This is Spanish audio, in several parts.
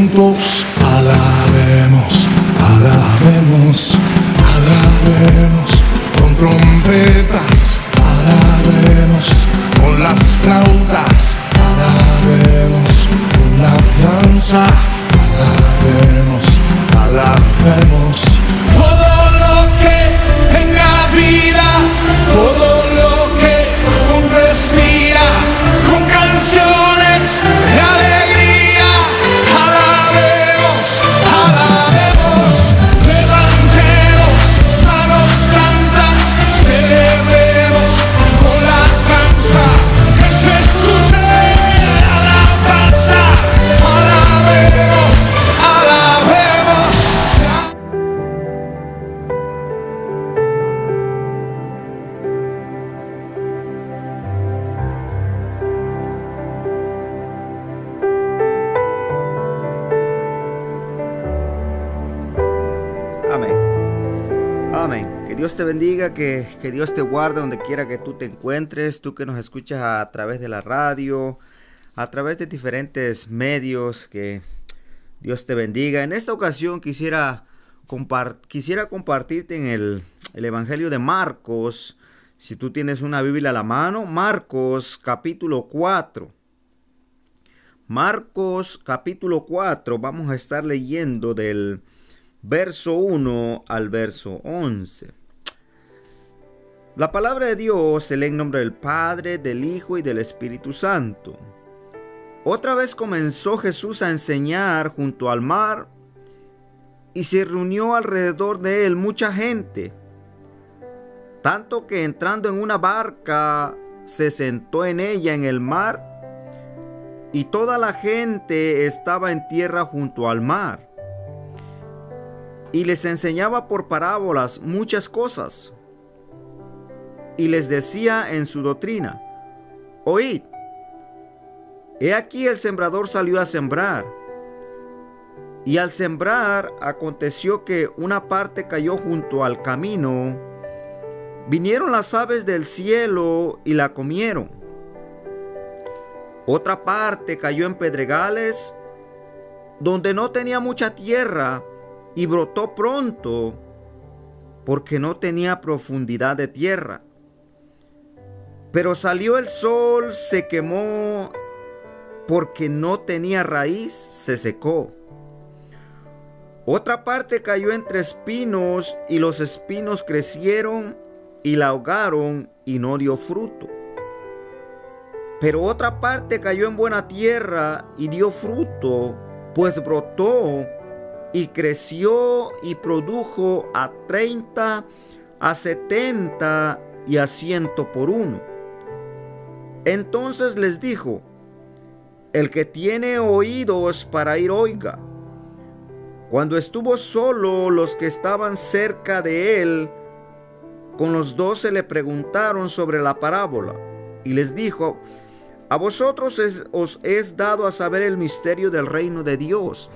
juntos alabemos, alabemos, alabemos, con trompetas, alabemos, con las flautas, alabemos, con la danza, alabemos, alabemos. Todo lo que tenga vida, todo lo que aún respira, con canciones de alegría, alabemos, alabemos, levantemos manos santas, celebremos con la danza, que se escuche la alabanza, alabemos, alabemos. Amén. Amén. Que Dios te bendiga, que Dios te guarde donde quiera que tú te encuentres, tú que nos escuchas a través de la radio, a través de diferentes medios, que Dios te bendiga. En esta ocasión quisiera compartirte en el Evangelio de Marcos. Si tú tienes una Biblia a la mano, Marcos capítulo 4. Marcos capítulo 4, vamos a estar leyendo del verso 1 al verso 11. La palabra de Dios se lee en nombre del Padre, del Hijo y del Espíritu Santo. Otra vez comenzó Jesús a enseñar junto al mar, y se reunió alrededor de él mucha gente, tanto que entrando en una barca se sentó en ella en el mar, y toda la gente estaba en tierra junto al mar. Y les enseñaba por parábolas muchas cosas, y les decía en su doctrina: oíd, he aquí el sembrador salió a sembrar. Y al sembrar aconteció que una parte cayó junto al camino, vinieron las aves del cielo y la comieron. Otra parte cayó en pedregales, donde no tenía mucha tierra, y brotó pronto, porque no tenía profundidad de tierra. Pero salió el sol, se quemó, porque no tenía raíz, se secó. Otra parte cayó entre espinos, y los espinos crecieron y la ahogaron, y no dio fruto. Pero otra parte cayó en buena tierra y dio fruto, pues brotó y creció y produjo a 30, a 70 y a 100 por uno. Entonces les dijo: el que tiene oídos para oír, oiga. Cuando estuvo solo, los que estaban cerca de él con los 12 le preguntaron sobre la parábola, y les dijo: a vosotros os es dado a saber el misterio del reino de Dios,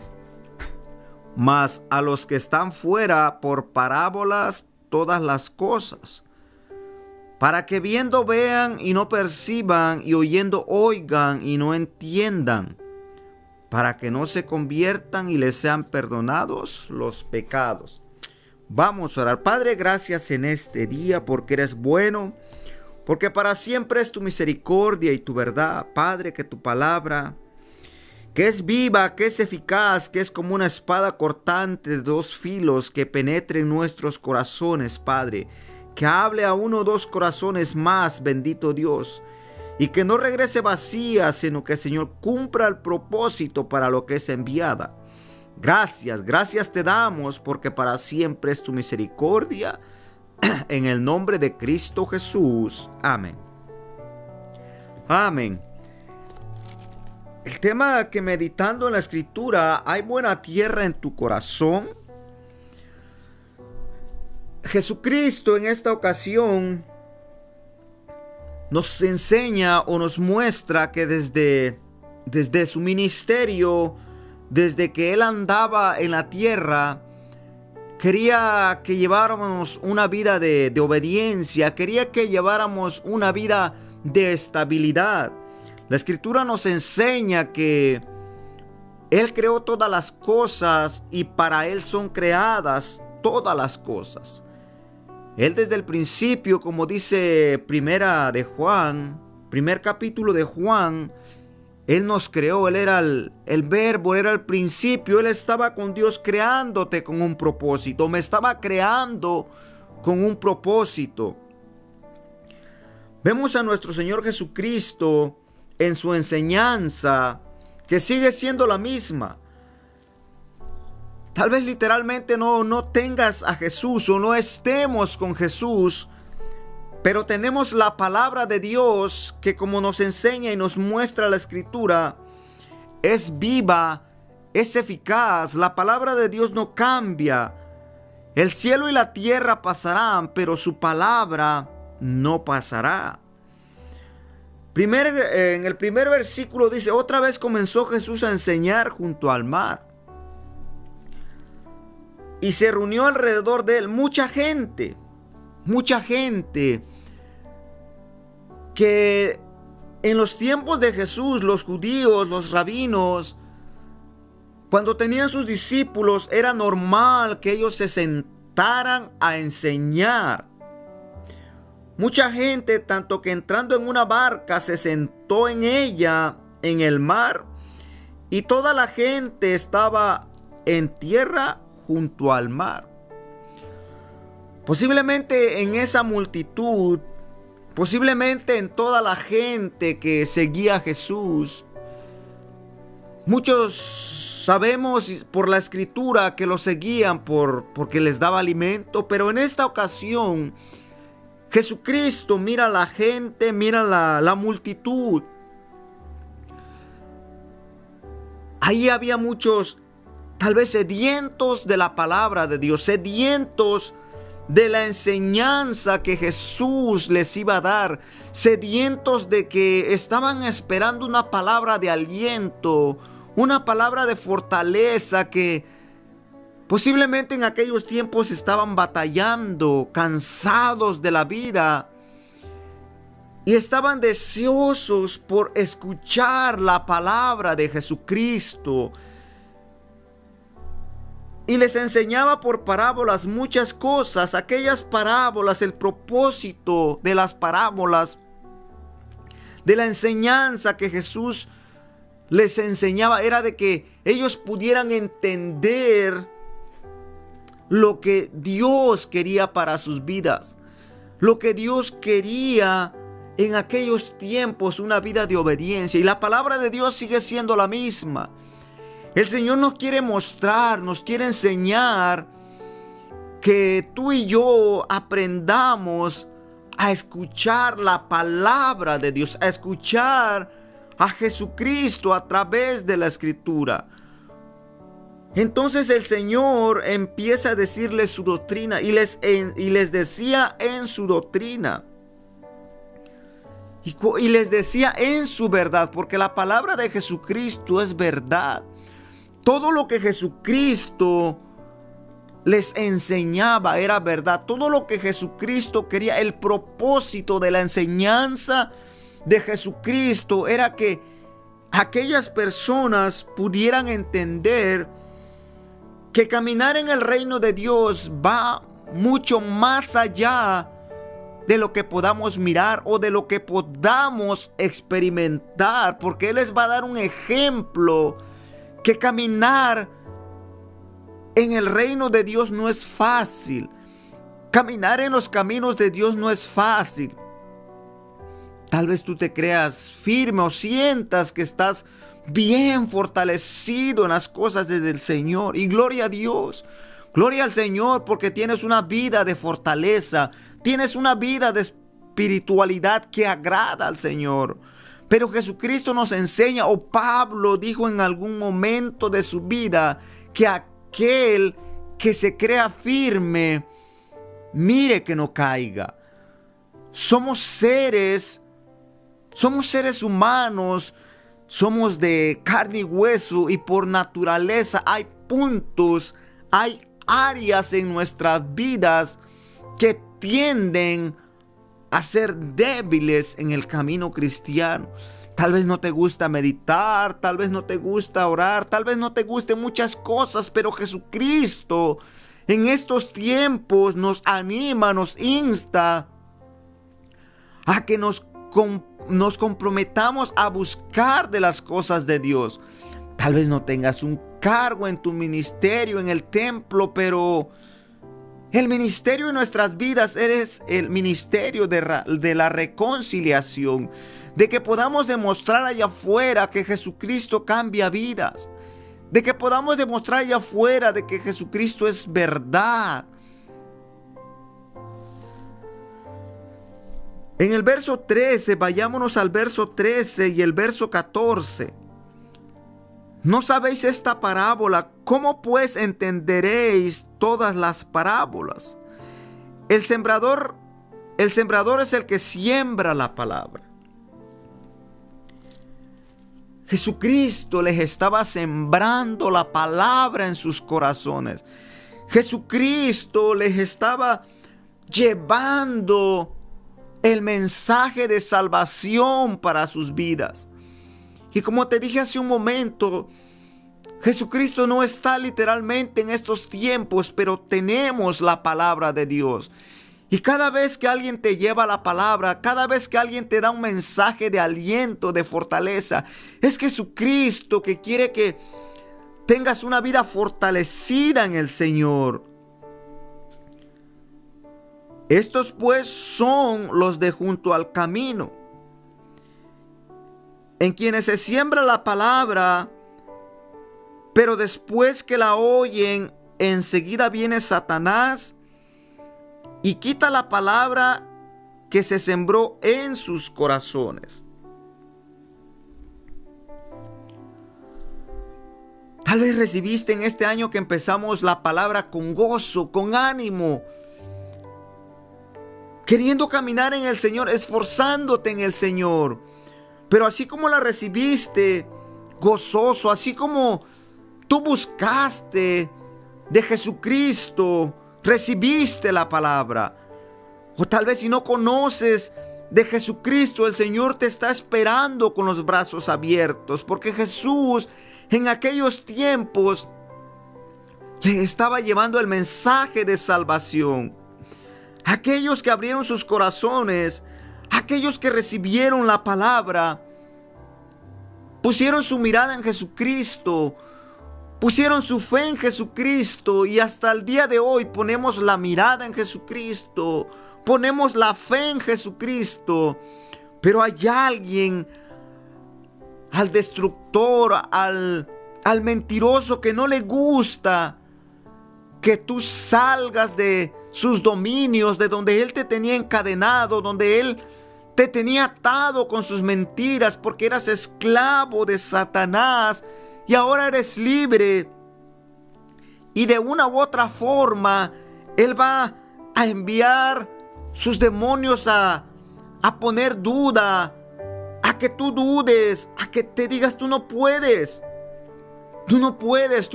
mas a los que están fuera por parábolas todas las cosas, para que viendo vean y no perciban, y oyendo oigan y no entiendan, para que no se conviertan y les sean perdonados los pecados. Vamos a orar. Padre, gracias en este día porque eres bueno, porque para siempre es tu misericordia y tu verdad. Padre, que tu palabra, que es viva, que es eficaz, que es como una espada cortante de 2 filos, que penetre en nuestros corazones, Padre, que hable a 1 o 2 corazones más, bendito Dios, y que no regrese vacía, sino que, Señor, cumpla el propósito para lo que es enviada. Gracias te damos, porque para siempre es tu misericordia. En el nombre de Cristo Jesús. Amén. Amén. El tema que meditando en la escritura, ¿hay buena tierra en tu corazón? Jesucristo en esta ocasión nos enseña o nos muestra que desde su ministerio, desde que él andaba en la tierra, quería que lleváramos una vida de obediencia, quería que lleváramos una vida de estabilidad. La escritura nos enseña que Él creó todas las cosas y para Él son creadas todas las cosas. Él desde el principio, como dice primer capítulo de Juan, Él nos creó, Él era el verbo, era el principio, Él estaba con Dios creándote con un propósito, me estaba creando con un propósito. Vemos a nuestro Señor Jesucristo en su enseñanza, que sigue siendo la misma. Tal vez literalmente no tengas a Jesús o no estemos con Jesús, pero tenemos la palabra de Dios que, como nos enseña y nos muestra la Escritura, es viva, es eficaz. La palabra de Dios no cambia. El cielo y la tierra pasarán, pero su palabra no pasará. En el primer versículo dice: otra vez comenzó Jesús a enseñar junto al mar, y se reunió alrededor de él mucha gente que en los tiempos de Jesús, los judíos, los rabinos, cuando tenían sus discípulos, era normal que ellos se sentaran a enseñar. Mucha gente, tanto que entrando en una barca, se sentó en ella, en el mar, y toda la gente estaba en tierra junto al mar. Posiblemente en esa multitud, posiblemente en toda la gente que seguía a Jesús, muchos sabemos por la Escritura que lo seguían porque les daba alimento, pero en esta ocasión Jesucristo mira a la gente, mira la multitud. Ahí había muchos, tal vez sedientos de la palabra de Dios, sedientos de la enseñanza que Jesús les iba a dar, sedientos de que estaban esperando una palabra de aliento, una palabra de fortaleza, que posiblemente en aquellos tiempos estaban batallando, cansados de la vida, y estaban deseosos por escuchar la palabra de Jesucristo. Y les enseñaba por parábolas muchas cosas. Aquellas parábolas, el propósito de las parábolas, de la enseñanza que Jesús les enseñaba, era de que ellos pudieran entender lo que Dios quería para sus vidas, lo que Dios quería en aquellos tiempos, una vida de obediencia. Y la palabra de Dios sigue siendo la misma. El Señor nos quiere mostrar, nos quiere enseñar que tú y yo aprendamos a escuchar la palabra de Dios, a escuchar a Jesucristo a través de la Escritura. Entonces el Señor empieza a decirles su doctrina y les decía en su doctrina. Y les decía en su verdad, porque la palabra de Jesucristo es verdad. Todo lo que Jesucristo les enseñaba era verdad. Todo lo que Jesucristo quería, el propósito de la enseñanza de Jesucristo era que aquellas personas pudieran entender que caminar en el reino de Dios va mucho más allá de lo que podamos mirar o de lo que podamos experimentar, porque Él les va a dar un ejemplo que caminar en el reino de Dios no es fácil. Caminar en los caminos de Dios no es fácil. Tal vez tú te creas firme o sientas que estás bien fortalecido en las cosas del Señor. Y gloria a Dios. Gloria al Señor, porque tienes una vida de fortaleza. Tienes una vida de espiritualidad que agrada al Señor. Pero Jesucristo nos enseña, o Pablo dijo en algún momento de su vida, que aquel que se crea firme, mire que no caiga. Somos seres humanos, somos de carne y hueso, y por naturaleza hay puntos, hay áreas en nuestras vidas que tienden a ser débiles en el camino cristiano. Tal vez no te gusta meditar, tal vez no te gusta orar, tal vez no te gusten muchas cosas, pero Jesucristo en estos tiempos nos anima, nos insta a que nos comprometamos a buscar de las cosas de Dios. Tal vez no tengas un cargo en tu ministerio, en el templo, pero el ministerio de nuestras vidas es el ministerio de la reconciliación, de que podamos demostrar allá afuera que Jesucristo cambia vidas, de que podamos demostrar allá afuera de que Jesucristo es verdad. En el verso 13, vayámonos al verso 13 y el verso 14. ¿No sabéis esta parábola? ¿Cómo pues entenderéis todas las parábolas? El sembrador es el que siembra la palabra. Jesucristo les estaba sembrando la palabra en sus corazones. Jesucristo les estaba llevando el mensaje de salvación para sus vidas. Y como te dije hace un momento, Jesucristo no está literalmente en estos tiempos, pero tenemos la palabra de Dios. Y cada vez que alguien te lleva la palabra, cada vez que alguien te da un mensaje de aliento, de fortaleza, es Jesucristo que quiere que tengas una vida fortalecida en el Señor. Estos pues son los de junto al camino, en quienes se siembra la palabra, pero después que la oyen, enseguida viene Satanás y quita la palabra que se sembró en sus corazones. Tal vez recibiste en este año que empezamos la palabra con gozo, con ánimo, queriendo caminar en el Señor, esforzándote en el Señor. Pero así como la recibiste gozoso, así como tú buscaste de Jesucristo, recibiste la palabra. O tal vez si no conoces de Jesucristo, el Señor te está esperando con los brazos abiertos, porque Jesús en aquellos tiempos le estaba llevando el mensaje de salvación. Aquellos que abrieron sus corazones, aquellos que recibieron la palabra, pusieron su mirada en Jesucristo, pusieron su fe en Jesucristo, y hasta el día de hoy ponemos la mirada en Jesucristo, ponemos la fe en Jesucristo. Pero hay alguien, al destructor, al mentiroso, que no le gusta que tú salgas de sus dominios, de donde Él te tenía encadenado, donde Él te tenía atado con sus mentiras, porque eras esclavo de Satanás y ahora eres libre. Y de una u otra forma Él va a enviar sus demonios a poner duda, a que tú dudes, a que te digas tú no puedes, tú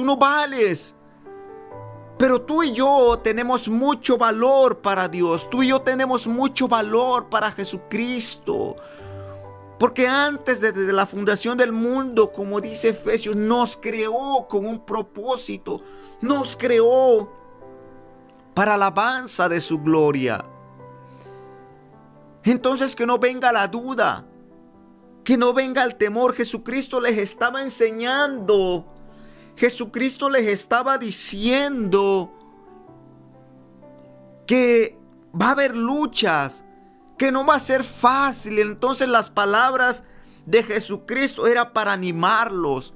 no vales. Pero tú y yo tenemos mucho valor para Dios. Tú y yo tenemos mucho valor para Jesucristo. Porque antes desde la fundación del mundo, como dice Efesios, nos creó con un propósito. Nos creó para alabanza de su gloria. Entonces que no venga la duda, que no venga el temor. Jesucristo les estaba enseñando. Jesucristo les estaba diciendo que va a haber luchas, que no va a ser fácil. Entonces las palabras de Jesucristo era para animarlos,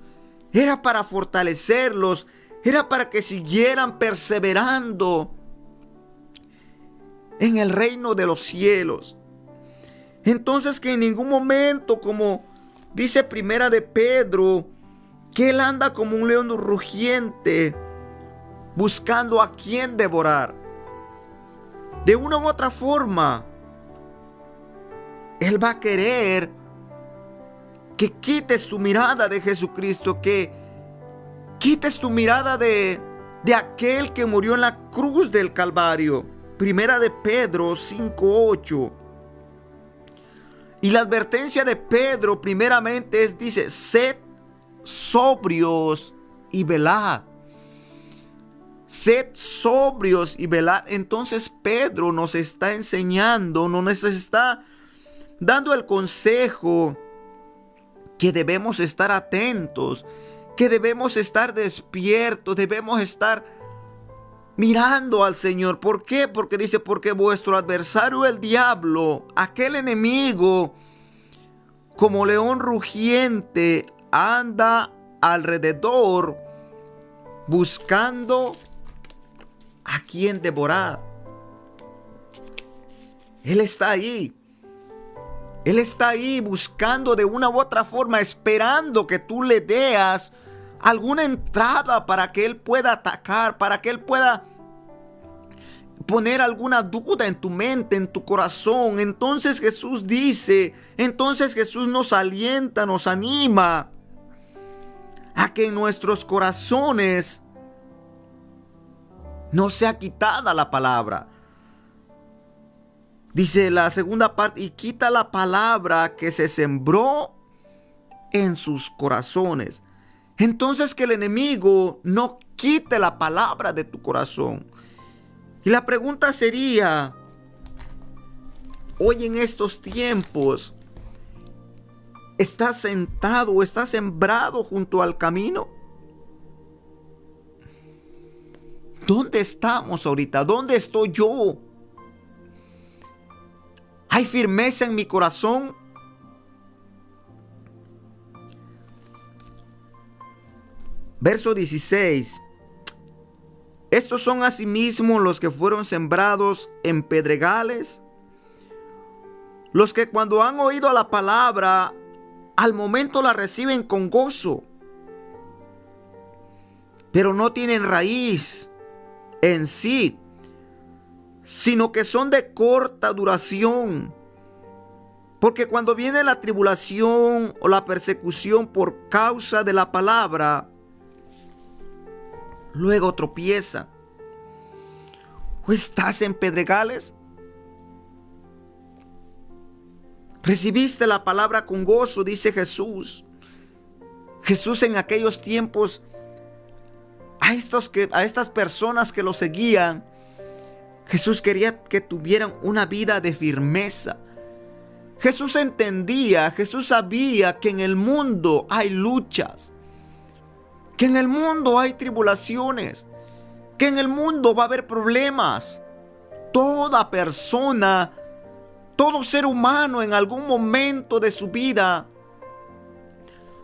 era para fortalecerlos, era para que siguieran perseverando en el reino de los cielos. Entonces que en ningún momento, como dice Primera de Pedro, que Él anda como un león rugiente, buscando a quien devorar. De una u otra forma, Él va a querer que quites tu mirada de Jesucristo, que quites tu mirada de aquel que murió en la cruz del Calvario. Primera de Pedro 5:8. Y la advertencia de Pedro primeramente dice, sed sobrios y velad. Sed sobrios y velad. Entonces Pedro nos está enseñando, nos está dando el consejo que debemos estar atentos, que debemos estar despiertos, debemos estar mirando al Señor. ¿Por qué? Porque dice, porque vuestro adversario el diablo, aquel enemigo, como león rugiente, anda alrededor buscando a quien devorar. Él está ahí. Él está ahí buscando de una u otra forma, esperando que tú le des alguna entrada para que Él pueda atacar, para que Él pueda poner alguna duda en tu mente, en tu corazón. Entonces Jesús dice, entonces Jesús nos alienta, nos anima a que en nuestros corazones no sea quitada la palabra. Dice la segunda parte, y quita la palabra que se sembró en sus corazones. Entonces que el enemigo no quite la palabra de tu corazón. Y la pregunta sería, hoy en estos tiempos, ¿estás sentado, estás sembrado junto al camino? ¿Dónde estamos ahorita? ¿Dónde estoy yo? ¿Hay firmeza en mi corazón? Verso 16. Estos son asimismo los que fueron sembrados en pedregales, los que cuando han oído la palabra, al momento la reciben con gozo, pero no tienen raíz en sí, sino que son de corta duración. Porque cuando viene la tribulación o la persecución por causa de la palabra, luego tropiezan. ¿O estás en pedregales? Recibiste la palabra con gozo, dice Jesús. Jesús en aquellos tiempos, a estas personas que lo seguían, Jesús quería que tuvieran una vida de firmeza. Jesús entendía, Jesús sabía que en el mundo hay luchas, que en el mundo hay tribulaciones, que en el mundo va a haber problemas. Toda persona, todo ser humano en algún momento de su vida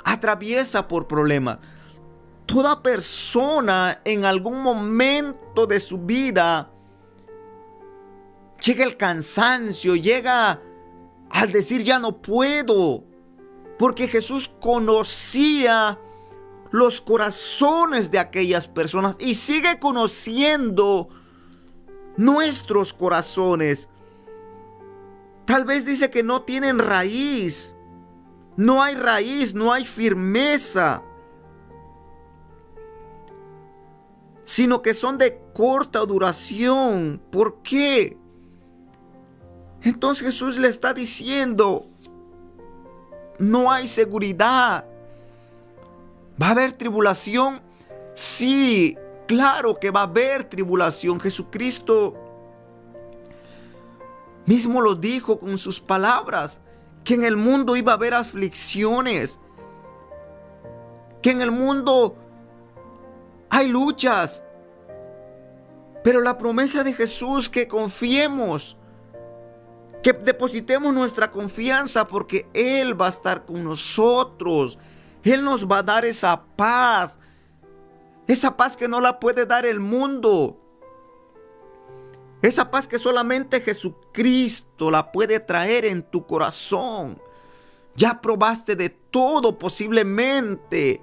atraviesa por problemas. Toda persona en algún momento de su vida llega el cansancio, llega al decir ya no puedo, porque Jesús conocía los corazones de aquellas personas y sigue conociendo nuestros corazones. Tal vez dice que no tienen raíz, no hay firmeza, sino que son de corta duración. ¿Por qué? Entonces Jesús le está diciendo, no hay seguridad. ¿Va a haber tribulación? Sí, claro que va a haber tribulación. Jesucristo mismo lo dijo con sus palabras, que en el mundo iba a haber aflicciones, que en el mundo hay luchas. Pero la promesa de Jesús, que confiemos, que depositemos nuestra confianza, porque Él va a estar con nosotros. Él nos va a dar esa paz que no la puede dar el mundo. Esa paz que solamente Jesucristo la puede traer en tu corazón. Ya probaste de todo posiblemente.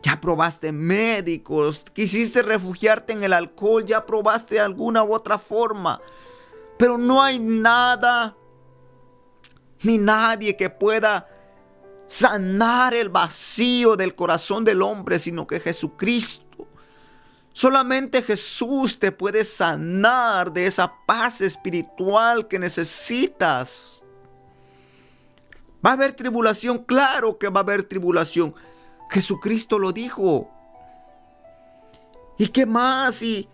Ya probaste médicos, quisiste refugiarte en el alcohol, ya probaste de alguna u otra forma. Pero no hay nada ni nadie que pueda sanar el vacío del corazón del hombre, sino que Jesucristo. Solamente Jesús te puede sanar de esa paz espiritual que necesitas. ¿Va a haber tribulación? Claro que va a haber tribulación. Jesucristo lo dijo. ¿Y qué más? Si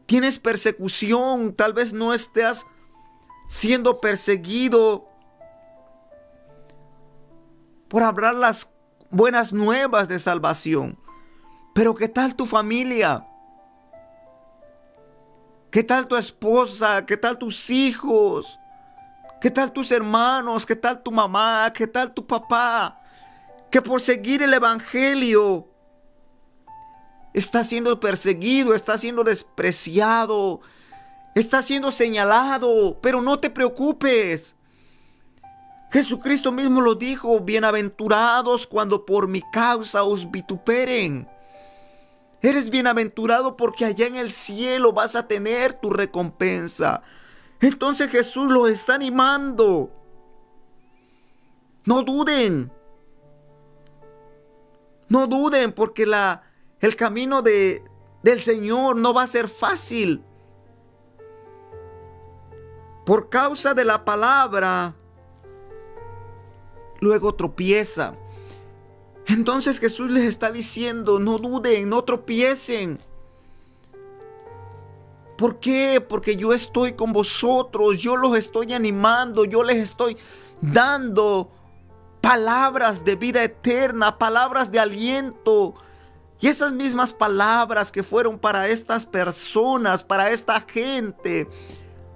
tienes persecución, tal vez no estés siendo perseguido por hablar las buenas nuevas de salvación. Pero ¿qué tal tu familia? ¿Qué tal tu esposa? ¿Qué tal tus hijos? ¿Qué tal tus hermanos? ¿Qué tal tu mamá? ¿Qué tal tu papá? Que por seguir el evangelio está siendo perseguido, está siendo despreciado, está siendo señalado. Pero no te preocupes. Jesucristo mismo lo dijo: bienaventurados cuando por mi causa os vituperen. Eres bienaventurado porque allá en el cielo vas a tener tu recompensa. Entonces Jesús los está animando. No duden. No duden, porque el camino del Señor no va a ser fácil. Por causa de la palabra, luego tropieza. Entonces Jesús les está diciendo: no duden, no tropiecen. ¿Por qué? Porque yo estoy con vosotros, yo los estoy animando, yo les estoy dando palabras de vida eterna, palabras de aliento. Y esas mismas palabras que fueron para estas personas, para esta gente,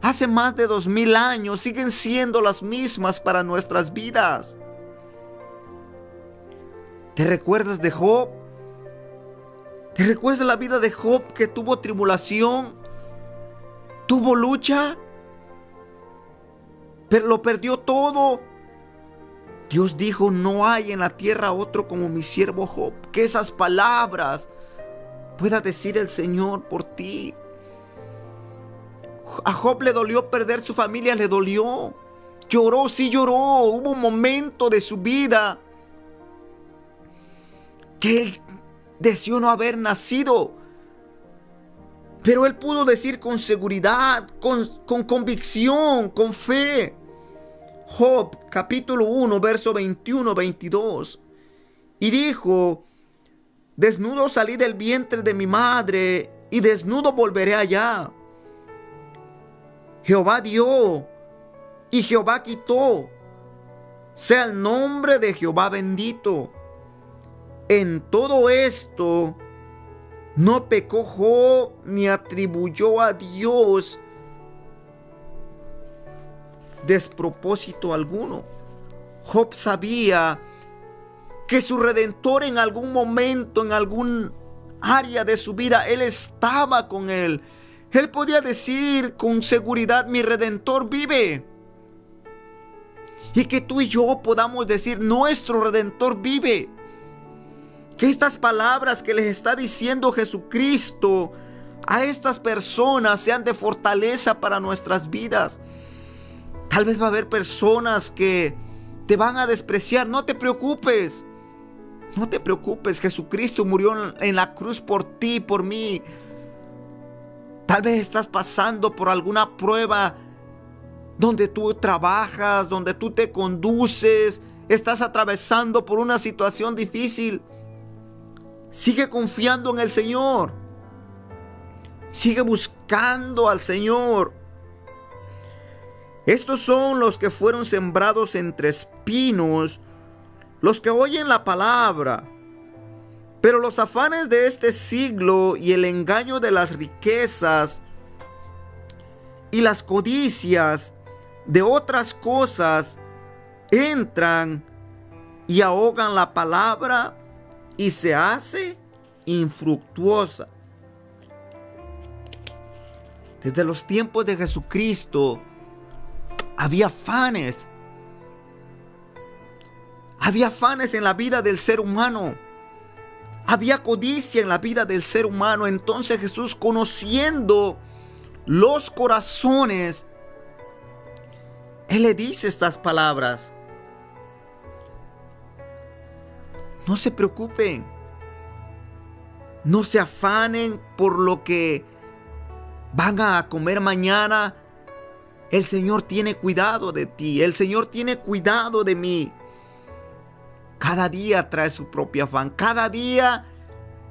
hace más de 2000 años, siguen siendo las mismas para nuestras vidas. ¿Te recuerdas de Job? ¿Te recuerdas la vida de Job, que tuvo tribulación, tuvo lucha, pero lo perdió todo? Dios dijo: no hay en la tierra otro como mi siervo Job. Que esas palabras pueda decir el Señor por ti. A Job le dolió perder su familia, le dolió. Lloró, sí lloró. Hubo un momento de su vida que él deseó no haber nacido. Pero él pudo decir con seguridad, con convicción, con fe. Job capítulo 1, verso 21-22. Y dijo: desnudo salí del vientre de mi madre, y desnudo volveré allá. Jehová dio, y Jehová quitó. Sea el nombre de Jehová bendito. En todo esto no pecó Job, ni atribuyó a Dios despropósito alguno. Job sabía que su Redentor en algún momento, en algún área de su vida, Él estaba con él. Él podía decir con seguridad: mi Redentor vive. Y que tú y yo podamos decir: nuestro Redentor vive. Que estas palabras que les está diciendo Jesucristo a estas personas sean de fortaleza para nuestras vidas. Tal vez va a haber personas que te van a despreciar. No te preocupes. No te preocupes. Jesucristo murió en la cruz por ti, por mí. Tal vez estás pasando por alguna prueba donde tú trabajas, donde tú te conduces. Estás atravesando por una situación difícil. Sigue confiando en el Señor. Sigue buscando al Señor. Estos son los que fueron sembrados entre espinos, los que oyen la palabra, pero los afanes de este siglo y el engaño de las riquezas y las codicias de otras cosas entran y ahogan la palabra y se hace infructuosa. Desde los tiempos de Jesucristo había afanes. Había afanes en la vida del ser humano. Había codicia en la vida del ser humano. Entonces Jesús, conociendo los corazones, Él le dice estas palabras: no se preocupen, no se afanen por lo que van a comer mañana, El Señor tiene cuidado de ti. El Señor tiene cuidado de mí. Cada día trae su propio afán. Cada día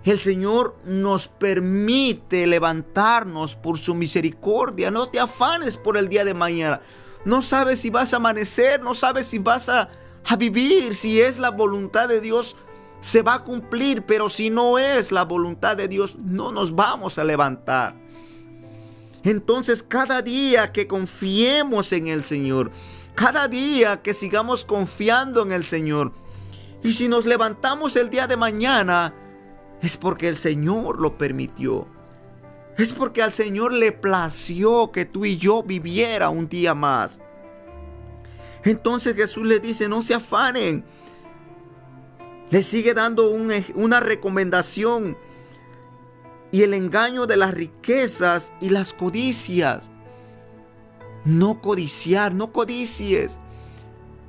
el Señor nos permite levantarnos por su misericordia. No te afanes por el día de mañana. No sabes si vas a amanecer. No sabes si vas a vivir. Si es la voluntad de Dios, se va a cumplir. Pero si no es la voluntad de Dios, no nos vamos a levantar. Entonces, cada día que confiemos en el Señor, cada día que sigamos confiando en el Señor, y si nos levantamos el día de mañana, es porque el Señor lo permitió. Es porque al Señor le plació que tú y yo viviera un día más. Entonces Jesús le dice, no se afanen. Le sigue dando una recomendación. Y el engaño de las riquezas y las codicias. No codiciar, no codicies.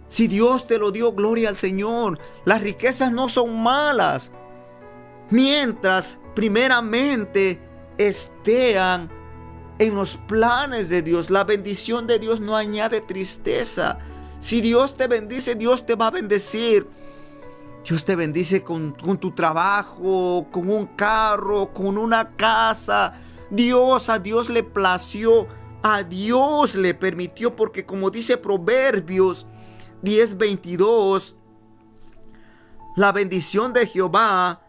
Si Dios te lo dio, gloria al Señor. Las riquezas no son malas. Mientras primeramente estén en los planes de Dios. La bendición de Dios no añade tristeza. Si Dios te bendice, Dios te va a bendecir. Dios te bendice con tu trabajo, con un carro, con una casa. A Dios le plació, a Dios le permitió, porque como dice Proverbios 10:22, la bendición de Jehová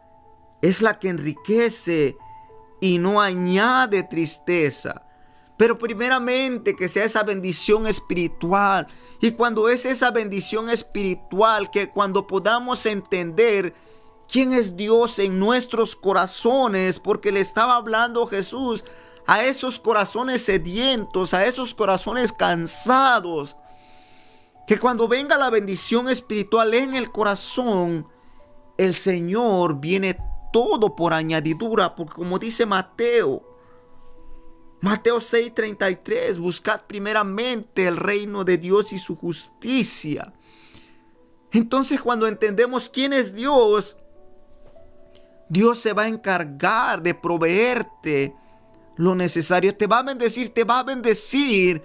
es la que enriquece y no añade tristeza. Pero primeramente que sea esa bendición espiritual. Y cuando es esa bendición espiritual, que cuando podamos entender quién es Dios en nuestros corazones, porque le estaba hablando Jesús a esos corazones sedientos, a esos corazones cansados, que cuando venga la bendición espiritual en el corazón, el Señor viene todo por añadidura, porque como dice Mateo 6:33, buscad primeramente el reino de Dios y su justicia. Entonces, cuando entendemos quién es Dios, Dios se va a encargar de proveerte lo necesario. Te va a bendecir,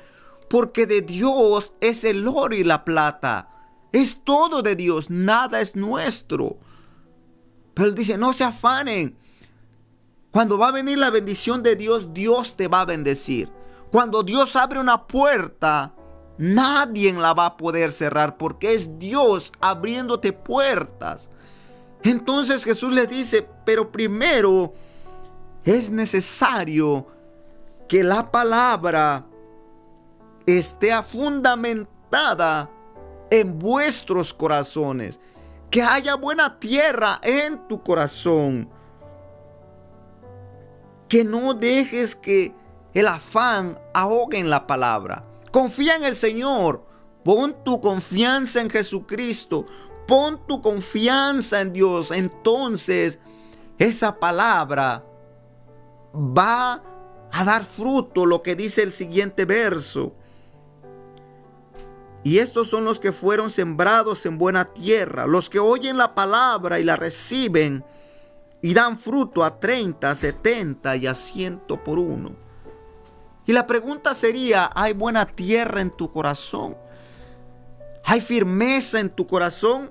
porque de Dios es el oro y la plata. Es todo de Dios, nada es nuestro. Pero Él dice, no se afanen. Cuando va a venir la bendición de Dios, Dios te va a bendecir. Cuando Dios abre una puerta, nadie la va a poder cerrar, porque es Dios abriéndote puertas. Entonces Jesús les dice, pero primero es necesario que la palabra esté fundamentada en vuestros corazones, que haya buena tierra en tu corazón. Que no dejes que el afán ahogue en la palabra. Confía en el Señor. Pon tu confianza en Jesucristo. Pon tu confianza en Dios. Entonces, esa palabra va a dar fruto, lo que dice el siguiente verso. Y estos son los que fueron sembrados en buena tierra, los que oyen la palabra y la reciben y dan fruto a 30, 70 y a 100 por uno. Y la pregunta sería, ¿hay buena tierra en tu corazón? ¿Hay firmeza en tu corazón?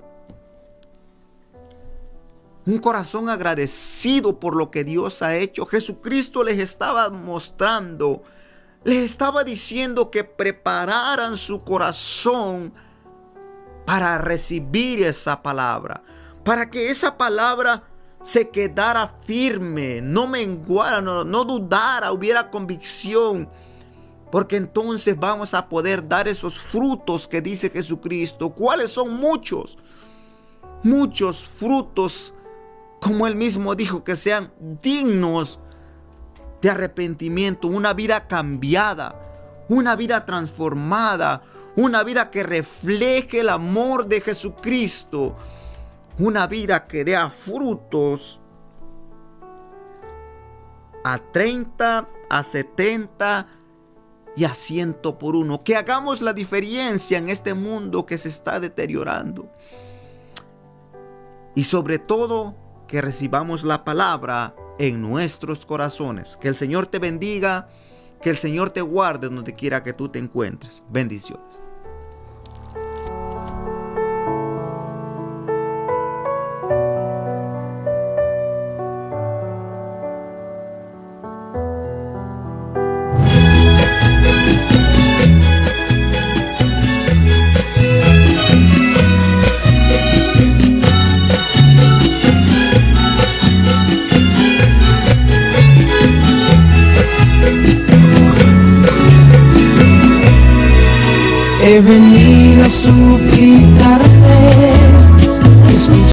Un corazón agradecido por lo que Dios ha hecho. Jesucristo les estaba mostrando, les estaba diciendo que prepararan su corazón para recibir esa palabra, para que esa palabra se quedara firme, no menguara, no dudara, hubiera convicción, porque entonces vamos a poder dar esos frutos que dice Jesucristo. ¿Cuáles son? Muchos frutos, como Él mismo dijo, que sean dignos de arrepentimiento, una vida cambiada, una vida transformada, una vida que refleje el amor de Jesucristo, una vida que dé frutos a 30, a 70 y a 100 por uno. Que hagamos la diferencia en este mundo que se está deteriorando. Y sobre todo, que recibamos la palabra en nuestros corazones. Que el Señor te bendiga, Que el Señor te guarde donde quiera que tú te encuentres. Bendiciones. He venido a suplir